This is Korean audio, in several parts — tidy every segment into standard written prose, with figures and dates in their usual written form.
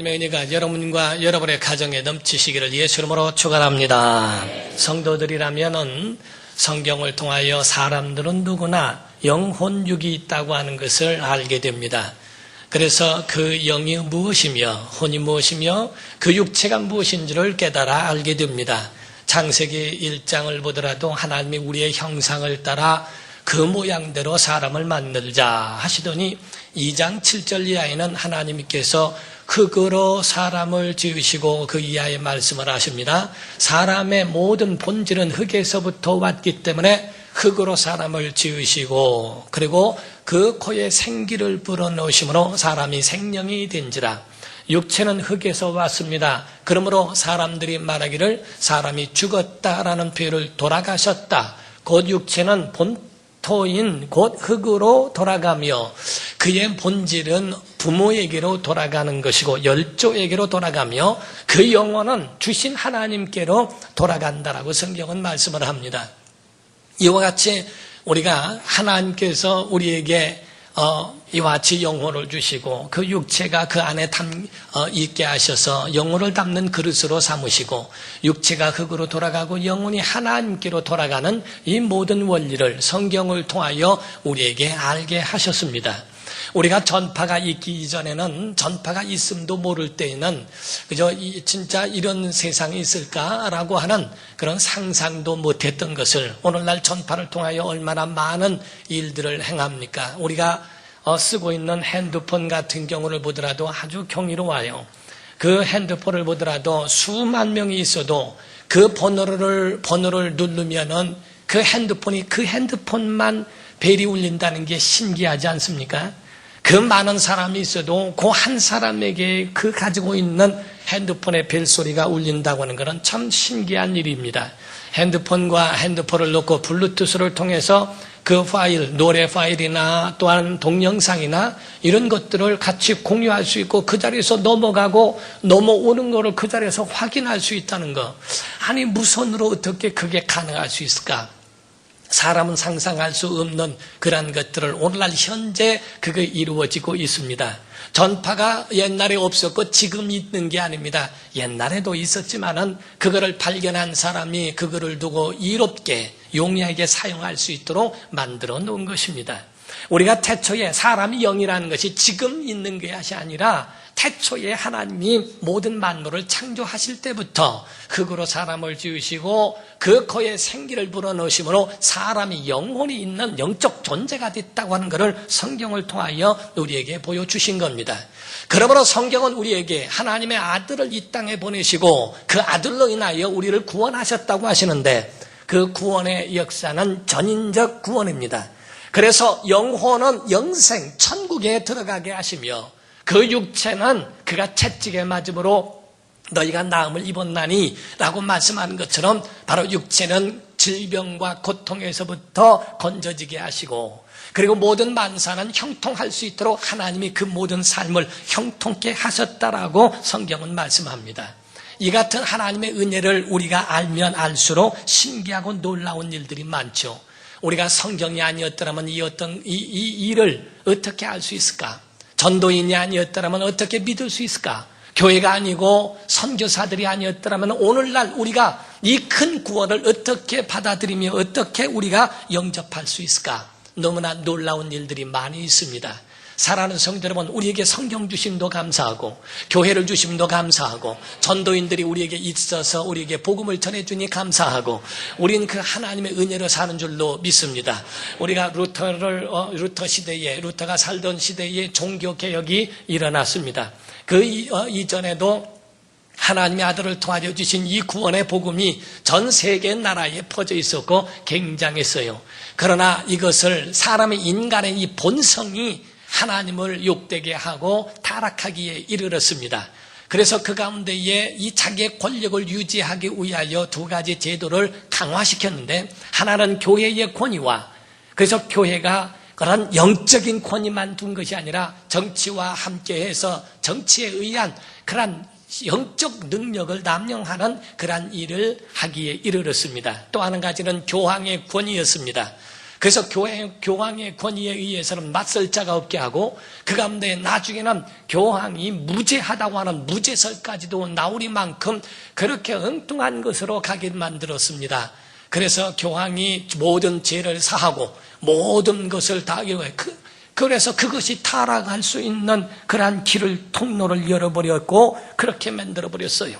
하나님의 은혜가 여러분과 여러분의 가정에 넘치시기를 예수 이름으로 축원합니다. 성도들이라면은 성경을 통하여 사람들은 누구나 영혼육이 있다고 하는 것을 알게 됩니다. 그래서 그 영이 무엇이며 혼이 무엇이며 그 육체가 무엇인지를 깨달아 알게 됩니다. 창세기 1장을 보더라도 하나님이 우리의 형상을 따라 그 모양대로 사람을 만들자 하시더니 2장 7절 이하에는 하나님께서 흙으로 사람을 지으시고 그 이하의 말씀을 하십니다. 사람의 모든 본질은 흙에서부터 왔기 때문에 흙으로 사람을 지으시고 그리고 그 코에 생기를 불어넣으심으로 사람이 생명이 된지라. 육체는 흙에서 왔습니다. 그러므로 사람들이 말하기를 사람이 죽었다라는 표현을 돌아가셨다. 곧 육체는 본토인 곧 흙으로 돌아가며 그의 본질은 부모에게로 돌아가는 것이고 열조에게로 돌아가며 그 영혼은 주신 하나님께로 돌아간다라고 성경은 말씀을 합니다. 이와 같이 우리가 하나님께서 우리에게 이와 같이 영혼을 주시고 그 육체가 그 안에 있게 하셔서 영혼을 담는 그릇으로 삼으시고 육체가 흙으로 돌아가고 영혼이 하나님께로 돌아가는 이 모든 원리를 성경을 통하여 우리에게 알게 하셨습니다. 우리가 전파가 있기 이전에는 전파가 있음도 모를 때에는 그저 진짜 이런 세상이 있을까라고 하는 그런 상상도 못했던 것을 오늘날 전파를 통하여 얼마나 많은 일들을 행합니까? 우리가 쓰고 있는 핸드폰 같은 경우를 보더라도 아주 경이로워요. 그 핸드폰을 보더라도 수만 명이 있어도 그 번호를 누르면은 그 핸드폰만 벨이 울린다는 게 신기하지 않습니까? 그 많은 사람이 있어도 그 한 사람에게 그 가지고 있는 핸드폰의 벨소리가 울린다고 하는 것은 참 신기한 일입니다. 핸드폰과 핸드폰을 놓고 블루투스를 통해서 그 파일, 노래 파일이나 또한 동영상이나 이런 것들을 같이 공유할 수 있고 그 자리에서 넘어가고 넘어오는 것을 그 자리에서 확인할 수 있다는 것. 아니 무선으로 어떻게 그게 가능할 수 있을까? 사람은 상상할 수 없는 그런 것들을 오늘날 현재 그게 이루어지고 있습니다. 전파가 옛날에 없었고 지금 있는 게 아닙니다. 옛날에도 있었지만은 그거를 발견한 사람이 그거를 두고 이롭게 용이하게 사용할 수 있도록 만들어 놓은 것입니다. 우리가 태초에 사람이 영이라는 것이 지금 있는 것이 아니라 태초에 하나님이 모든 만물을 창조하실 때부터 흙으로 사람을 지으시고 그 코에 생기를 불어넣으심으로 사람이 영혼이 있는 영적 존재가 됐다고 하는 것을 성경을 통하여 우리에게 보여주신 겁니다. 그러므로 성경은 우리에게 하나님의 아들을 이 땅에 보내시고 그 아들로 인하여 우리를 구원하셨다고 하시는데 그 구원의 역사는 전인적 구원입니다. 그래서 영혼은 영생, 천국에 들어가게 하시며 그 육체는 그가 채찍에 맞음으로 너희가 나음을 입었나니 라고 말씀하는 것처럼 바로 육체는 질병과 고통에서부터 건져지게 하시고 그리고 모든 만사는 형통할 수 있도록 하나님이 그 모든 삶을 형통케 하셨다라고 성경은 말씀합니다. 이 같은 하나님의 은혜를 우리가 알면 알수록 신기하고 놀라운 일들이 많죠. 우리가 성경이 아니었더라면 이 일을 어떻게 알 수 있을까? 전도인이 아니었더라면 어떻게 믿을 수 있을까? 교회가 아니고 선교사들이 아니었더라면 오늘날 우리가 이 큰 구원을 어떻게 받아들이며 어떻게 우리가 영접할 수 있을까? 너무나 놀라운 일들이 많이 있습니다. 사랑하는 성도 여러분, 우리에게 성경 주심도 감사하고 교회를 주심도 감사하고 전도인들이 우리에게 있어서 우리에게 복음을 전해주니 감사하고 우리는 그 하나님의 은혜로 사는 줄로 믿습니다. 우리가 루터가 살던 시대에 종교개혁이 일어났습니다. 그 이전에도 하나님의 아들을 통하여 주신 이 구원의 복음이 전 세계 나라에 퍼져 있었고 굉장했어요. 그러나 이것을 인간의 이 본성이 하나님을 욕되게 하고 타락하기에 이르렀습니다. 그래서 그 가운데에 이 자기의 권력을 유지하기 위하여 두 가지 제도를 강화시켰는데 하나는 교회의 권위와 그래서 교회가 그런 영적인 권위만 둔 것이 아니라 정치와 함께해서 정치에 의한 그런 영적 능력을 남용하는 그런 일을 하기에 이르렀습니다. 또 한 가지는 교황의 권위였습니다. 그래서 교황의 권위에 의해서는 맞설 자가 없게 하고 그 가운데 나중에는 교황이 무죄하다고 하는 무죄설까지도 나오리만큼 그렇게 엉뚱한 것으로 가게 만들었습니다. 그래서 교황이 모든 죄를 사하고 모든 것을 다 그래서 그것이 타락할 수 있는 그러한 길을 통로를 열어버렸고 그렇게 만들어버렸어요.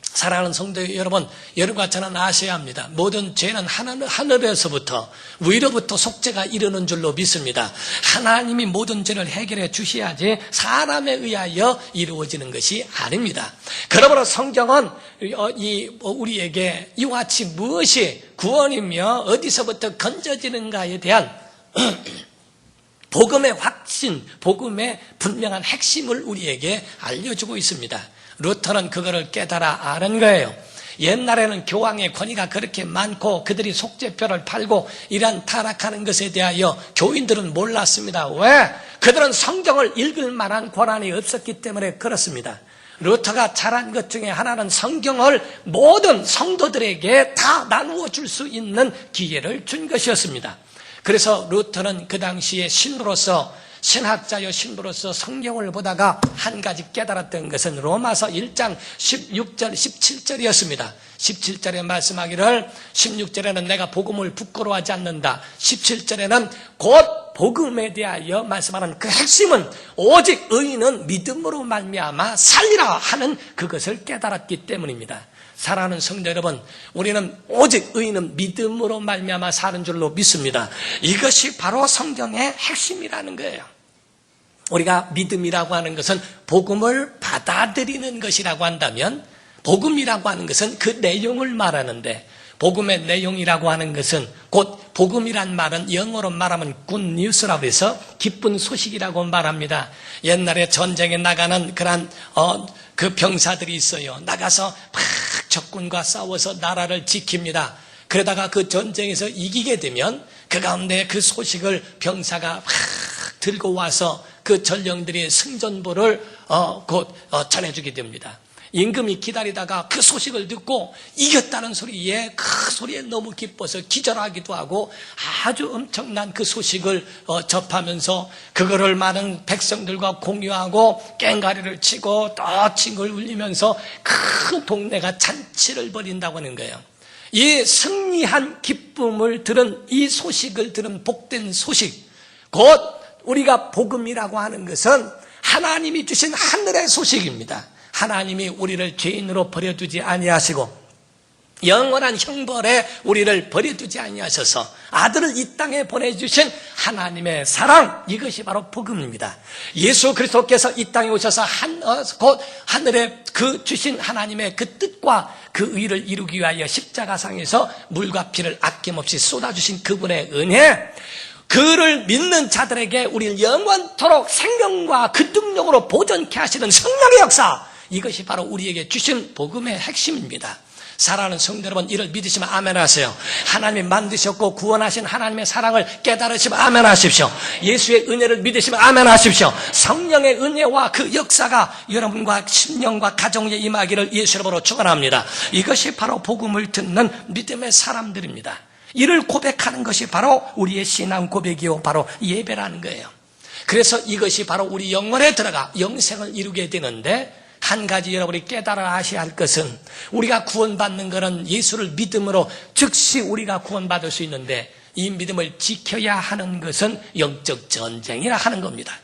사랑하는 성도 여러분, 여러분과 저는 아셔야 합니다. 모든 죄는 하늘에서부터 위로부터 속죄가 이르는 줄로 믿습니다. 하나님이 모든 죄를 해결해 주셔야지 사람에 의하여 이루어지는 것이 아닙니다. 그러므로 성경은 우리에게 이와 같이 무엇이 구원이며 어디서부터 건져지는가에 대한 복음의 확신, 복음의 분명한 핵심을 우리에게 알려주고 있습니다. 루터는 그거를 깨달아 아는 거예요. 옛날에는 교황의 권위가 그렇게 많고 그들이 속죄표를 팔고 이러한 타락하는 것에 대하여 교인들은 몰랐습니다. 왜? 그들은 성경을 읽을 만한 권한이 없었기 때문에 그렇습니다. 루터가 잘한 것 중에 하나는 성경을 모든 성도들에게 다 나누어 줄 수 있는 기회를 준 것이었습니다. 그래서 루터는 그 당시에 신학자여 신부로서 성경을 보다가 한 가지 깨달았던 것은 로마서 1장 16절 17절이었습니다. 17절에 말씀하기를 16절에는 내가 복음을 부끄러워하지 않는다. 17절에는 곧 복음에 대하여 말씀하는 그 핵심은 오직 의인은 믿음으로 말미암아 살리라 하는 그것을 깨달았기 때문입니다. 사랑하는 성도 여러분, 우리는 오직 의인은 믿음으로 말미암아 사는 줄로 믿습니다. 이것이 바로 성경의 핵심이라는 거예요. 우리가 믿음이라고 하는 것은 복음을 받아들이는 것이라고 한다면 복음이라고 하는 것은 그 내용을 말하는데 복음의 내용이라고 하는 것은 곧 복음이란 말은 영어로 말하면 good news라고 해서 기쁜 소식이라고 말합니다. 옛날에 전쟁에 나가는 그런 그 병사들이 있어요. 나가서 막 적군과 싸워서 나라를 지킵니다. 그러다가 그 전쟁에서 이기게 되면 그 가운데 그 소식을 병사가 막 들고 와서 그 전령들의 승전보를 곧 전해주게 됩니다. 임금이 기다리다가 그 소식을 듣고 이겼다는 소리에 그 소리에 너무 기뻐서 기절하기도 하고 아주 엄청난 그 소식을 접하면서 그거를 많은 백성들과 공유하고 꽹가리를 치고 떠칭을 울리면서 큰 동네가 잔치를 벌인다고 하는 거예요. 이 승리한 기쁨을 들은 이 소식을 들은 복된 소식, 곧 우리가 복음이라고 하는 것은 하나님이 주신 하늘의 소식입니다. 하나님이 우리를 죄인으로 버려두지 아니하시고 영원한 형벌에 우리를 버려두지 아니하셔서 아들을 이 땅에 보내주신 하나님의 사랑, 이것이 바로 복음입니다. 예수 그리스도께서 이 땅에 오셔서 곧 하늘에 그 주신 하나님의 그 뜻과 그 의를 이루기 위하여 십자가상에서 물과 피를 아낌없이 쏟아주신 그분의 은혜, 그를 믿는 자들에게 우리를 영원토록 생명과 그 능력으로 보존케 하시는 성령의 역사, 이것이 바로 우리에게 주신 복음의 핵심입니다. 사랑하는 성도 여러분, 이를 믿으시면 아멘 하세요. 하나님이 만드셨고 구원하신 하나님의 사랑을 깨달으시면 아멘 하십시오. 예수의 은혜를 믿으시면 아멘 하십시오. 성령의 은혜와 그 역사가 여러분과 심령과 가정에 임하기를 예수 이름으로 축원합니다. 이것이 바로 복음을 듣는 믿음의 사람들입니다. 이를 고백하는 것이 바로 우리의 신앙 고백이요, 바로 예배라는 거예요. 그래서 이것이 바로 우리 영혼에 들어가 영생을 이루게 되는데, 한 가지 여러분이 깨달아 아셔야 할 것은 우리가 구원받는 것은 예수를 믿음으로 즉시 우리가 구원받을 수 있는데 이 믿음을 지켜야 하는 것은 영적 전쟁이라 하는 겁니다.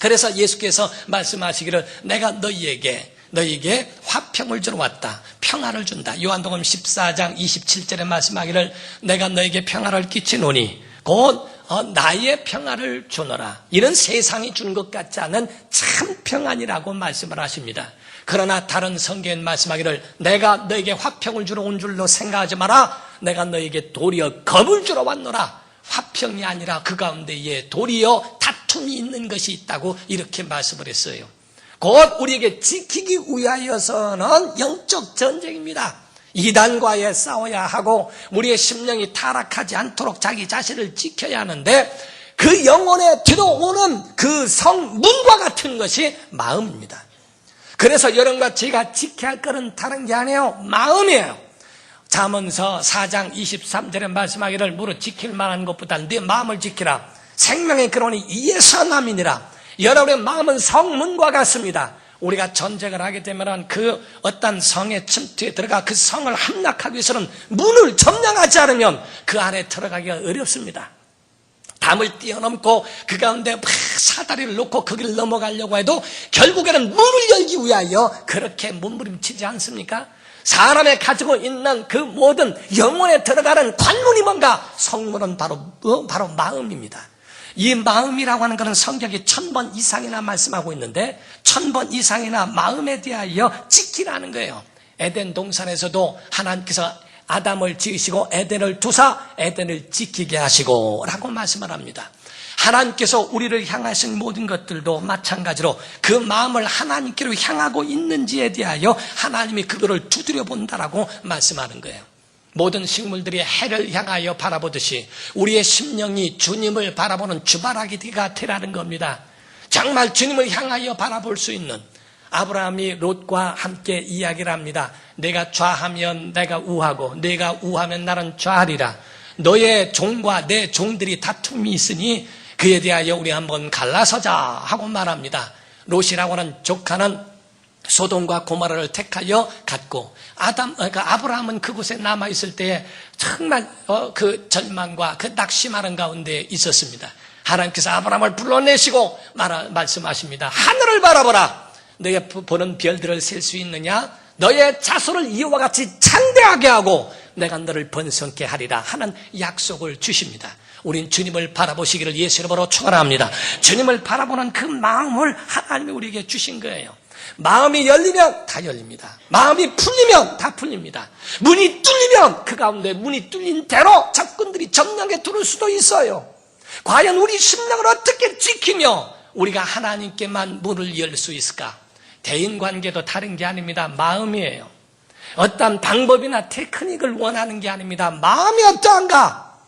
그래서 예수께서 말씀하시기를 내가 너희에게 화평을 주러 왔다. 평화를 준다. 요한복음 14장 27절에 말씀하기를 내가 너에게 평화를 끼치노니 곧 나의 평화를 주노라. 이런 세상이 준 것 같지 않은 참 평안이라고 말씀을 하십니다. 그러나 다른 성경에 말씀하기를 내가 너에게 화평을 주러 온 줄로 생각하지 마라. 내가 너에게 도리어 겁을 주러 왔노라. 화평이 아니라 그 가운데에 도리어 다툼이 있는 것이 있다고 이렇게 말씀을 했어요. 곧 우리에게 지키기 위하여서는 영적 전쟁입니다. 이단과에 싸워야 하고 우리의 심령이 타락하지 않도록 자기 자신을 지켜야 하는데 그 영혼에 들어오는 그 성문과 같은 것이 마음입니다. 그래서 여러분과 제가 지켜야 할 것은 다른 게 아니에요. 마음이에요. 잠언서 4장 23절에 말씀하기를 무릇 지킬 만한 것보다 네 마음을 지키라. 생명의 근원이 이에서 남이니라. 여러분의 마음은 성문과 같습니다. 우리가 전쟁을 하게 되면 그 어떤 성의 침투에 들어가 그 성을 함락하기 위해서는 문을 점령하지 않으면 그 안에 들어가기가 어렵습니다. 담을 뛰어넘고 그 가운데 막 사다리를 놓고 거기를 넘어가려고 해도 결국에는 문을 열기 위하여 그렇게 몸부림치지 않습니까? 사람이 가지고 있는 그 모든 영혼에 들어가는 관문이 뭔가? 성문은 바로 마음입니다. 이 마음이라고 하는 것은 성경이 1000번 이상이나 말씀하고 있는데 1000번 이상이나 마음에 대하여 지키라는 거예요. 에덴 동산에서도 하나님께서 아담을 지으시고 에덴을 두사 에덴을 지키게 하시고 라고 말씀을 합니다. 하나님께서 우리를 향하신 모든 것들도 마찬가지로 그 마음을 하나님께로 향하고 있는지에 대하여 하나님이 그거를 두드려 본다라고 말씀하는 거예요. 모든 식물들이 해를 향하여 바라보듯이 우리의 심령이 주님을 바라보는 주바라기가 되라는 겁니다. 정말 주님을 향하여 바라볼 수 있는 아브라함이 롯과 함께 이야기를 합니다. 내가 좌하면 내가 우하고 내가 우하면 나는 좌하리라. 너의 종과 내 종들이 다툼이 있으니 그에 대하여 우리 한번 갈라서자 하고 말합니다. 롯이라고 하는 조카는 소돔과 고모라를 택하여 갔고 아브라함은 그곳에 남아있을 때에 정말 그 절망과 그 낙심하는 가운데 있었습니다. 하나님께서 아브라함을 불러내시고 말씀하십니다. 하늘을 바라보라. 너의 보는 별들을 셀 수 있느냐? 너의 자손을 이와 같이 창대하게 하고 내가 너를 번성케 하리라 하는 약속을 주십니다. 우린 주님을 바라보시기를 예수 이름으로 축원합니다. 주님을 바라보는 그 마음을 하나님이 우리에게 주신 거예요. 마음이 열리면 다 열립니다. 마음이 풀리면 다 풀립니다. 문이 뚫리면 그 가운데 문이 뚫린 대로 적군들이 점령해 들어올 수도 있어요. 과연 우리 심령을 어떻게 지키며 우리가 하나님께만 문을 열 수 있을까? 대인관계도 다른 게 아닙니다. 마음이에요. 어떤 방법이나 테크닉을 원하는 게 아닙니다. 마음이 어떠한가?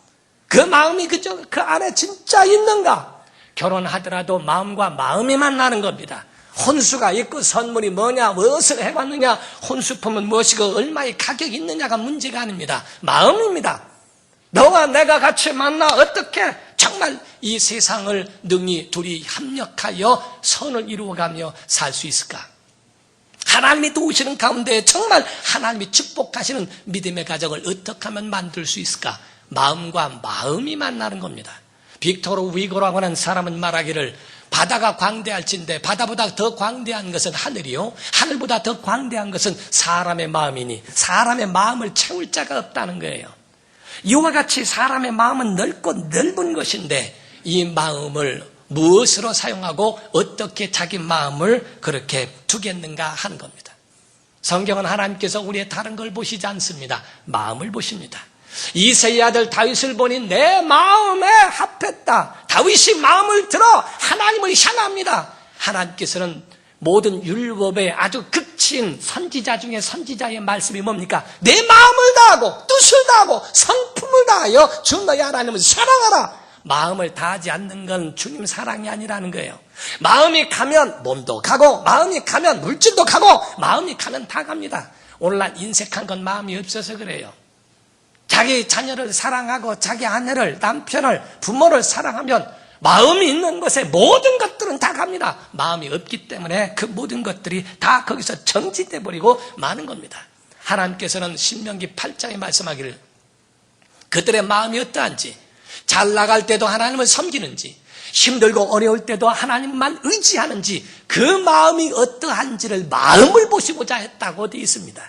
그 마음이 그 안에 진짜 있는가? 결혼하더라도 마음과 마음이 만나는 겁니다. 혼수가 있고 선물이 뭐냐, 무엇을 해봤느냐, 혼수품은 무엇이고 얼마의 가격이 있느냐가 문제가 아닙니다. 마음입니다. 너와 내가 같이 만나 어떻게 정말 이 세상을 능히 둘이 협력하여 선을 이루어가며 살 수 있을까? 하나님이 도우시는 가운데 정말 하나님이 축복하시는 믿음의 가정을 어떻게 하면 만들 수 있을까? 마음과 마음이 만나는 겁니다. 빅토르 위고라고 하는 사람은 말하기를 바다가 광대할진데 바다보다 더 광대한 것은 하늘이요 하늘보다 더 광대한 것은 사람의 마음이니 사람의 마음을 채울 자가 없다는 거예요. 이와 같이 사람의 마음은 넓고 넓은 것인데 이 마음을 무엇으로 사용하고 어떻게 자기 마음을 그렇게 두겠는가 하는 겁니다. 성경은 하나님께서 우리의 다른 걸 보시지 않습니다. 마음을 보십니다. 이새의 아들 다윗을 보니 내 마음에 합했다. 다윗이 마음을 들어 하나님을 향합니다. 하나님께서는 모든 율법의 아주 극치인 선지자 중에 선지자의 말씀이 뭡니까? 내 마음을 다하고 뜻을 다하고 성품을 다하여 주 너희 하나님을 사랑하라. 마음을 다하지 않는 건 주님 사랑이 아니라는 거예요. 마음이 가면 몸도 가고 마음이 가면 물질도 가고 마음이 가면 다 갑니다. 오늘날 인색한 건 마음이 없어서 그래요. 자기 자녀를 사랑하고 자기 아내를 남편을 부모를 사랑하면 마음이 있는 곳에 모든 것들은 다 갑니다. 마음이 없기 때문에 그 모든 것들이 다 거기서 정지돼 버리고 마는 겁니다. 하나님께서는 신명기 8장에 말씀하기를 그들의 마음이 어떠한지 잘 나갈 때도 하나님을 섬기는지 힘들고 어려울 때도 하나님만 의지하는지 그 마음이 어떠한지를 마음을 보시고자 했다고 되어 있습니다.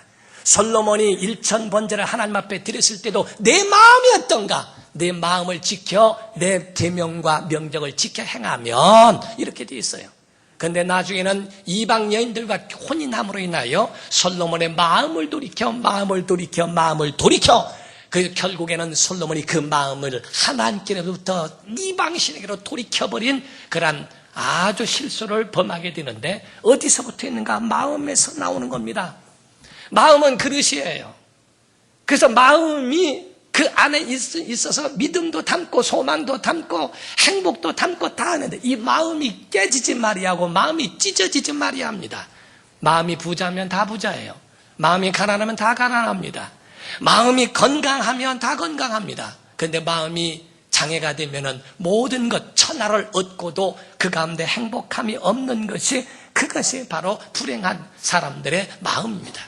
솔로몬이 1000번제를 하나님 앞에 드렸을 때도 내 마음이 어떤가? 내 마음을 지켜 내 계명과 명령을 지켜 행하면 이렇게 되어 있어요. 그런데 나중에는 이방 여인들과 혼인함으로 인하여 솔로몬의 마음을 돌이켜 그 결국에는 솔로몬이 그 마음을 하나님께로부터 이방신에게로 돌이켜버린 그런 아주 실수를 범하게 되는데 어디서부터 있는가? 마음에서 나오는 겁니다. 마음은 그릇이에요. 그래서 마음이 그 안에 있어서 믿음도 담고 소망도 담고 행복도 담고 다 하는데 이 마음이 깨지지 말이하고 마음이 찢어지지 말이야 합니다. 마음이 부자면 다 부자예요. 마음이 가난하면 다 가난합니다. 마음이 건강하면 다 건강합니다. 그런데 마음이 장애가 되면은 모든 것, 천하를 얻고도 그 가운데 행복함이 없는 것이, 그것이 바로 불행한 사람들의 마음입니다.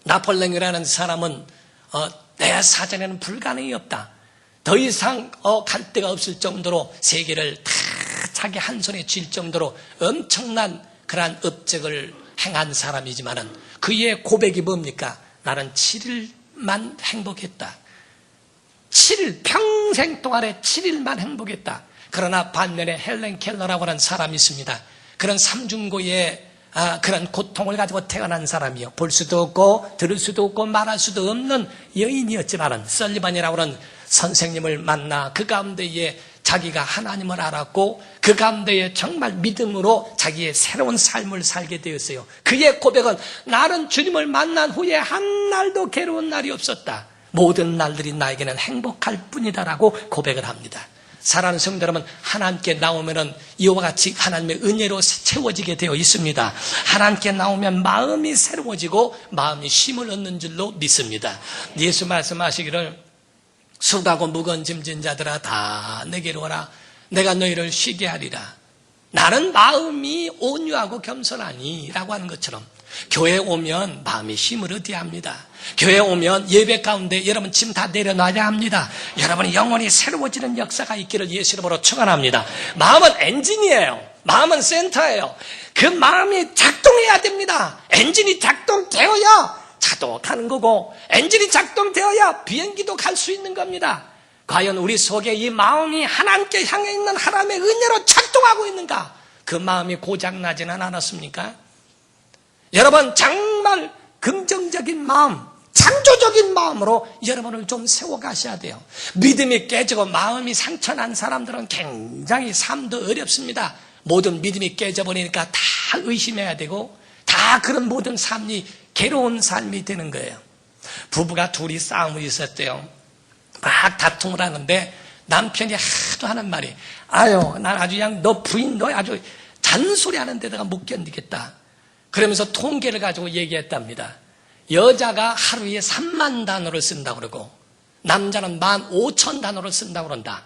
나폴레옹이라는 사람은 내 사전에는 불가능이 없다. 더 이상 갈 데가 없을 정도로 세계를 다 자기 한 손에 쥘 정도로 엄청난 그러한 업적을 행한 사람이지만은 그의 고백이 뭡니까? 나는 7일만 행복했다. 7일, 평생 동안에 7일만 행복했다. 그러나 반면에 헬렌 켈러라고 하는 사람이 있습니다. 그런 삼중고의 그런 고통을 가지고 태어난 사람이요. 볼 수도 없고 들을 수도 없고 말할 수도 없는 여인이었지만은 설리반이라고 하는 선생님을 만나 그 가운데에 자기가 하나님을 알았고 그 가운데에 정말 믿음으로 자기의 새로운 삶을 살게 되었어요. 그의 고백은 나는 주님을 만난 후에 한 날도 괴로운 날이 없었다. 모든 날들이 나에게는 행복할 뿐이다라고 고백을 합니다. 사랑하는 성도 여러분, 하나님께 나오면은 이와 같이 하나님의 은혜로 채워지게 되어 있습니다. 하나님께 나오면 마음이 새로워지고 마음이 쉼을 얻는 줄로 믿습니다. 예수 말씀하시기를 수고하고 무거운 짐진 자들아 다 내게로 오라. 내가 너희를 쉬게 하리라. 나는 마음이 온유하고 겸손하니 라고 하는 것처럼 교회에 오면 마음이 힘을 얻어야 합니다. 교회에 오면 예배 가운데 여러분 짐 다 내려놔야 합니다. 여러분의 영혼이 새로워지는 역사가 있기를 예수 이름으로 축원합니다. 마음은 엔진이에요. 마음은 센터예요. 그 마음이 작동해야 됩니다. 엔진이 작동되어야 차도 가는 거고 엔진이 작동되어야 비행기도 갈 수 있는 겁니다. 과연 우리 속에 이 마음이 하나님께 향해 있는 하나님의 은혜로 작동하고 있는가? 그 마음이 고장나지는 않았습니까? 여러분 정말 긍정적인 마음, 창조적인 마음으로 여러분을 좀 세워가셔야 돼요. 믿음이 깨지고 마음이 상처난 사람들은 굉장히 삶도 어렵습니다. 모든 믿음이 깨져버리니까 다 의심해야 되고 다 그런 모든 삶이 괴로운 삶이 되는 거예요. 부부가 둘이 싸움이 있었대요. 막 다툼을 하는데 남편이 하도 하는 말이 아유 난 아주 그냥 너 부인 너 아주 잔소리 하는 데다가 못 견디겠다. 그러면서 통계를 가지고 얘기했답니다. 여자가 하루에 3만 단어를 쓴다고 그러고 남자는 15,000단어를 쓴다고 그런다.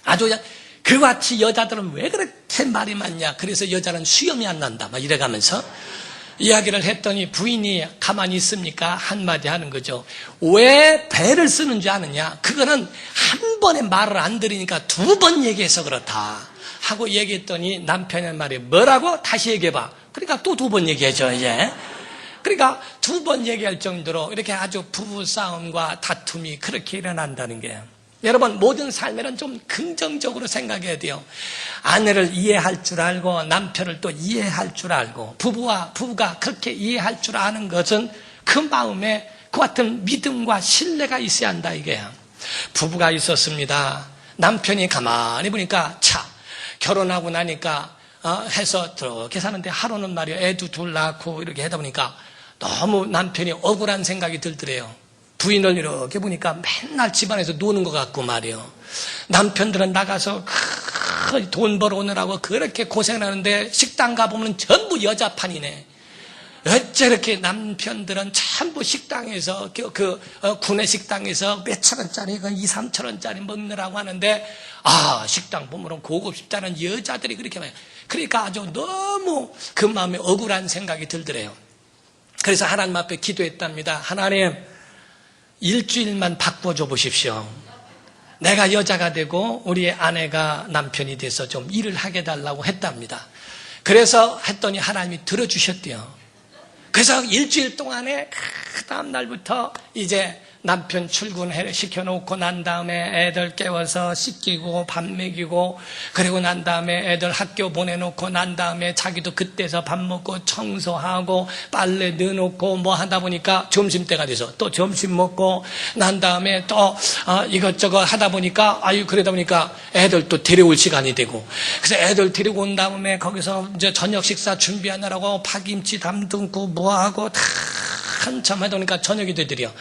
아주 그냥 그같이 여자들은 왜 그렇게 말이 많냐. 그래서 여자는 수염이 안 난다. 막 이래가면서 이야기를 했더니 부인이 가만히 있습니까? 한마디 하는 거죠. 왜 배를 쓰는 줄 아느냐? 그거는 한 번에 말을 안 들으니까 2번 얘기해서 그렇다. 하고 얘기했더니 남편의 말이 뭐라고? 다시 얘기해봐. 그러니까 또 2번 얘기해줘, 이제. 그러니까 2번 얘기할 정도로 이렇게 아주 부부싸움과 다툼이 그렇게 일어난다는 거예요. 여러분, 모든 삶에는 좀 긍정적으로 생각해야 돼요. 아내를 이해할 줄 알고 남편을 또 이해할 줄 알고 부부가 그렇게 이해할 줄 아는 것은 그 마음에 그 같은 믿음과 신뢰가 있어야 한다 이게요. 부부가 있었습니다. 남편이 가만히 보니까 결혼하고 나니까 해서 그렇게 사는데 하루는 말이야 애도 둘 낳고 이렇게 하다 보니까 너무 남편이 억울한 생각이 들더래요. 부인을 이렇게 보니까 맨날 집안에서 노는 것 같고 말이에요. 남편들은 나가서 돈 벌어오느라고 그렇게 고생하는데 식당 가보면 전부 여자판이네. 어째 이렇게 남편들은 전부 식당에서 구내 식당에서 몇천 원짜리 2, 3천 원짜리 먹느라고 하는데 식당 보면 고급 식당은 여자들이 그렇게 많아요. 그러니까 아주 너무 그 마음에 억울한 생각이 들더래요. 그래서 하나님 앞에 기도했답니다. 하나님 일주일만 바꿔줘 보십시오. 내가 여자가 되고 우리 아내가 남편이 돼서 좀 일을 하게 달라고 했답니다. 그래서 했더니 하나님이 들어주셨대요. 그래서 일주일 동안에 그 다음 날부터 이제 남편 출근시켜놓고 난 다음에 애들 깨워서 씻기고 밥 먹이고 그리고 난 다음에 애들 학교 보내놓고 난 다음에 자기도 그때서 밥 먹고 청소하고 빨래 넣어놓고 뭐 하다 보니까 점심때가 돼서 또 점심 먹고 난 다음에 또 이것저것 하다 보니까 그러다 보니까 애들 또 데려올 시간이 되고 그래서 애들 데리고 온 다음에 거기서 이제 저녁 식사 준비하느라고 파김치 담듬고 뭐하고 다 한참 하다 보니까 저녁이 되더래요.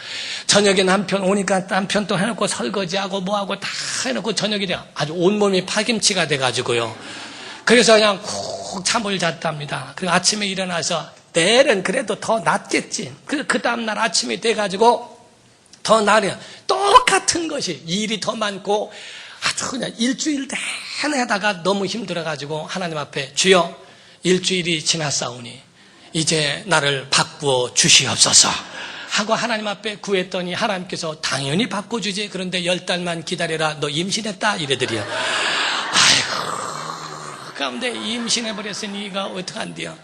저녁에 남편 오니까 남편 또 해놓고 설거지하고 뭐하고 다 해놓고 저녁이 돼요. 아주 온몸이 파김치가 돼가지고요. 그래서 그냥 콕 잠을 잤답니다. 그리고 아침에 일어나서 내일은 그래도 더 낫겠지. 그 다음날 아침이 돼가지고 더 나려. 똑같은 것이 일이 더 많고 아주 그냥 일주일 내내 하다가 너무 힘들어가지고 하나님 앞에 주여 일주일이 지났사오니 이제 나를 바꾸어 주시옵소서 하고 하나님 앞에 구했더니 하나님께서 당연히 바꿔주지. 그런데 10달만 기다려라. 너 임신했다 이래더리요. 아이고 그런데 임신해버렸으니 이거 어떡한디요.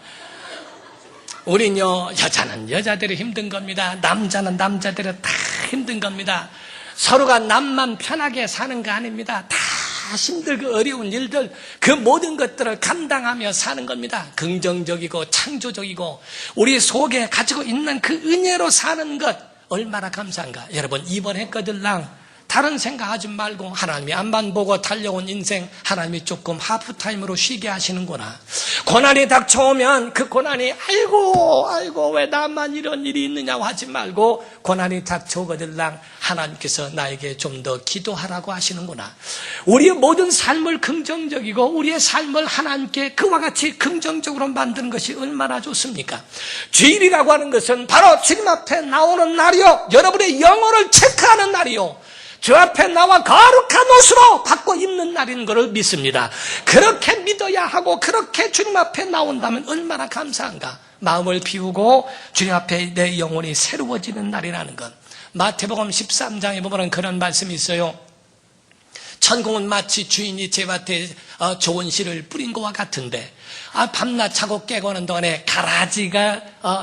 우린요 여자는 여자대로 힘든 겁니다. 남자는 남자대로 다 힘든 겁니다. 서로가 남만 편하게 사는 거 아닙니다. 다 힘들고 어려운 일들 그 모든 것들을 감당하며 사는 겁니다. 긍정적이고 창조적이고 우리 속에 가지고 있는 그 은혜로 사는 것 얼마나 감사한가. 여러분 이번했거들랑 다른 생각하지 말고 하나님이 앞만 보고 달려온 인생 하나님이 조금 하프타임으로 쉬게 하시는구나. 고난이 닥쳐오면 그 고난이 아이고 왜 나만 이런 일이 있느냐고 하지 말고 고난이 닥쳐오거들랑 하나님께서 나에게 좀 더 기도하라고 하시는구나. 우리의 모든 삶을 긍정적이고 우리의 삶을 하나님께 그와 같이 긍정적으로 만드는 것이 얼마나 좋습니까? 주일이라고 하는 것은 바로 주님 앞에 나오는 날이요 여러분의 영혼을 체크하는 날이요 주 앞에 나와 거룩한 옷으로 바꿔 입는 날인 것을 믿습니다. 그렇게 믿어야 하고 그렇게 주님 앞에 나온다면 얼마나 감사한가. 마음을 비우고 주님 앞에 내 영혼이 새로워지는 날이라는 것. 마태복음 13장에 보면 그런 말씀이 있어요. 천국은 마치 주인이 제 밭에 좋은 씨를 뿌린 것과 같은데 밤낮 자고 깨고 하는 동안에 가라지가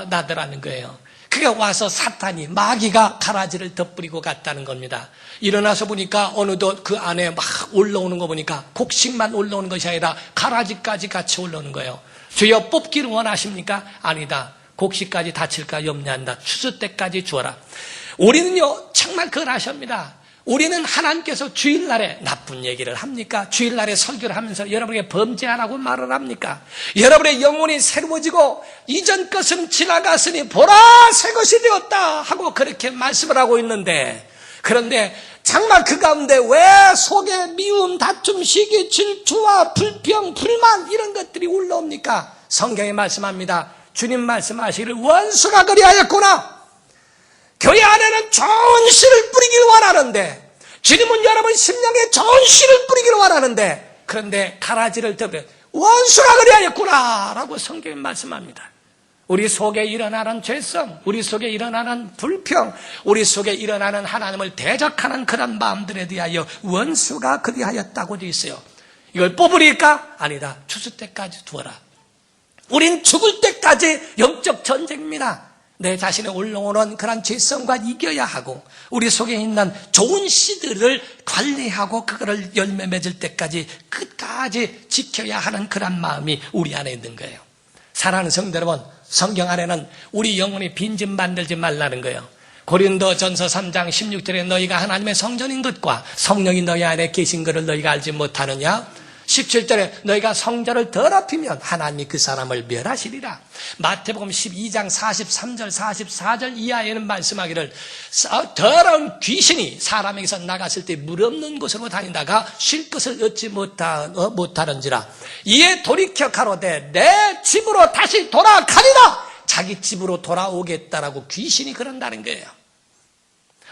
나더라는 거예요. 그게 와서 사탄이 마귀가 가라지를 덧뿌리고 갔다는 겁니다. 일어나서 보니까 어느덧 그 안에 막 올라오는 거 보니까 곡식만 올라오는 것이 아니라 가라지까지 같이 올라오는 거예요. 주여 뽑기를 원하십니까? 아니다. 곡식까지 다칠까 염려한다. 추수 때까지 주어라. 우리는요 정말 그걸 하십니다. 우리는 하나님께서 주일날에 나쁜 얘기를 합니까? 주일날에 설교를 하면서 여러분에게 범죄하라고 말을 합니까? 여러분의 영혼이 새로워지고 이전 것은 지나갔으니 보라 새 것이 되었다 하고 그렇게 말씀을 하고 있는데 그런데 정말 그 가운데 왜 속에 미움, 다툼, 시기, 질투와 불평, 불만 이런 것들이 올라옵니까? 성경에 말씀합니다. 주님 말씀하시기를 원수가 그리하였구나. 교회 안에는 좋은 씨를 뿌리기를 원하는데 주님은 여러분 심령에 좋은 씨를 뿌리기를 원하는데 그런데 가라지를 덮여 원수가 그리하였구나 라고 성경이 말씀합니다. 우리 속에 일어나는 죄성, 우리 속에 일어나는 불평, 우리 속에 일어나는 하나님을 대적하는 그런 마음들에 대하여 원수가 그리하였다고 되어 있어요. 이걸 뽑으리까? 아니다. 추수 때까지 두어라. 우린 죽을 때까지 영적 전쟁입니다. 내 자신에 올라오는 그런 죄성과 이겨야 하고 우리 속에 있는 좋은 씨들을 관리하고 그거를 열매 맺을 때까지 끝까지 지켜야 하는 그런 마음이 우리 안에 있는 거예요. 사랑하는 성도 여러분, 성경 안에는 우리 영혼이 빈집 만들지 말라는 거예요. 고린도전서 3장 16절에 너희가 하나님의 성전인 것과 성령이 너희 안에 계신 것을 너희가 알지 못하느냐? 17절에 너희가 성전을 더럽히면 하나님이 그 사람을 멸하시리라. 마태복음 12장 43절 44절 이하에는 말씀하기를 더러운 귀신이 사람에게서 나갔을 때 물 없는 곳으로 다니다가 쉴 것을 얻지 못하는지라. 이에 돌이켜 가로되 내 집으로 다시 돌아가리라. 자기 집으로 돌아오겠다라고 귀신이 그런다는 거예요.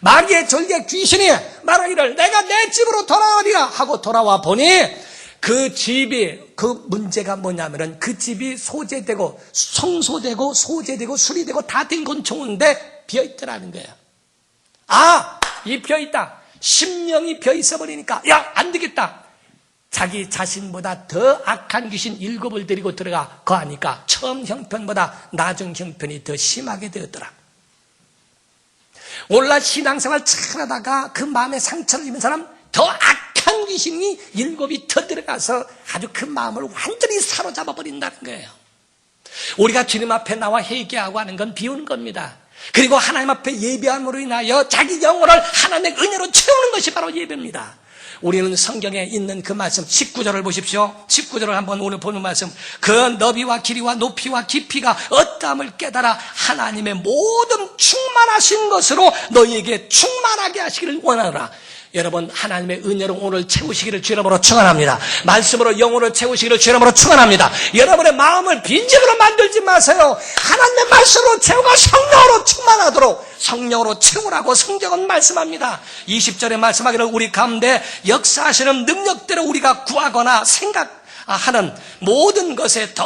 마귀의 졸개 귀신이 말하기를 내가 내 집으로 돌아오리라 하고 돌아와 보니 그 집이, 그 문제가 뭐냐면은 그 집이 소재되고, 청소되고, 소재되고, 수리되고 다 된 건 좋은데 비어있더라는 거예요. 이 비어있다. 심령이 비어있어 버리니까, 안 되겠다. 자기 자신보다 더 악한 귀신 7을 데리고 들어가 거하니까 처음 형편보다 나중 형편이 더 심하게 되었더라. 오늘날 신앙생활 잘하다가 그 마음에 상처를 입은 사람 더 악한 귀신이 7이 더 들어가서 아주 그 마음을 완전히 사로잡아 버린다는 거예요. 우리가 주님 앞에 나와 회개하고 하는 건 비우는 겁니다. 그리고 하나님 앞에 예배함으로 인하여 자기 영혼을 하나님의 은혜로 채우는 것이 바로 예배입니다. 우리는 성경에 있는 그 말씀 19절을 보십시오. 19절을 한번 오늘 보는 말씀. 그 너비와 길이와 높이와 깊이가 어떠함을 깨달아 하나님의 모든 충만하신 것으로 너희에게 충만하게 하시기를 원하노라. 여러분 하나님의 은혜로 오늘 채우시기를 주 이름으로 축원합니다. 말씀으로 영혼을 채우시기를 주 이름으로 축원합니다. 여러분의 마음을 빈집으로 만들지 마세요. 하나님의 말씀으로 채우고 성령으로 충만하도록 성령으로 채우라고 성경은 말씀합니다. 20절에 말씀하기를 우리 가운데 역사하시는 능력대로 우리가 구하거나 생각하는 모든 것에 더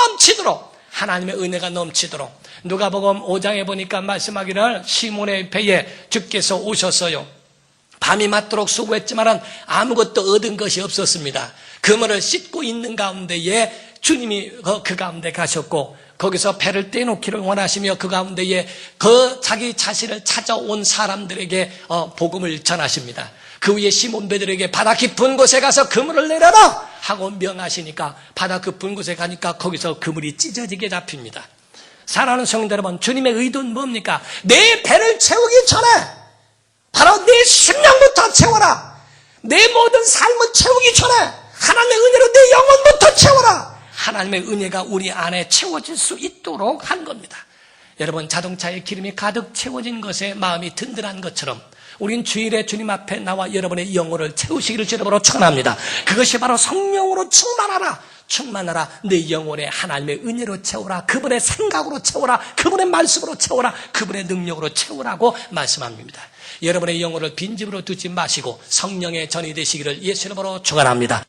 넘치도록 하나님의 은혜가 넘치도록. 누가복음 5장에 보니까 말씀하기를 시몬의 배에 주께서 오셨어요. 밤이 맞도록 수고했지만 아무것도 얻은 것이 없었습니다. 그물을 씻고 있는 가운데에 주님이 그 가운데 가셨고 거기서 배를 떼놓기를 원하시며 그 가운데에 그 자기 자신을 찾아온 사람들에게 복음을 전하십니다. 그 위에 시몬 베드로에게 바다 깊은 곳에 가서 그물을 내려라 하고 명하시니까 바다 깊은 곳에 가니까 거기서 그물이 찢어지게 잡힙니다. 사랑하는 성도 여러분, 주님의 의도는 뭡니까? 내 배를 채우기 전에 바로 내 심령부터 채워라. 내 모든 삶을 채우기 전에 하나님의 은혜로 내 영혼부터 채워라. 하나님의 은혜가 우리 안에 채워질 수 있도록 한 겁니다. 여러분, 자동차에 기름이 가득 채워진 것에 마음이 든든한 것처럼 우린 주일에 주님 앞에 나와 여러분의 영혼을 채우시기를 주님으로 축원합니다. 그것이 바로 성령으로 충만하라. 내 영혼에 하나님의 은혜로 채워라. 그분의 생각으로 채워라. 그분의 말씀으로 채워라. 그분의 능력으로 채우라고 말씀합니다. 여러분의 영혼을 빈집으로 두지 마시고 성령의 전이 되시기를 예수 이름으로 축원합니다.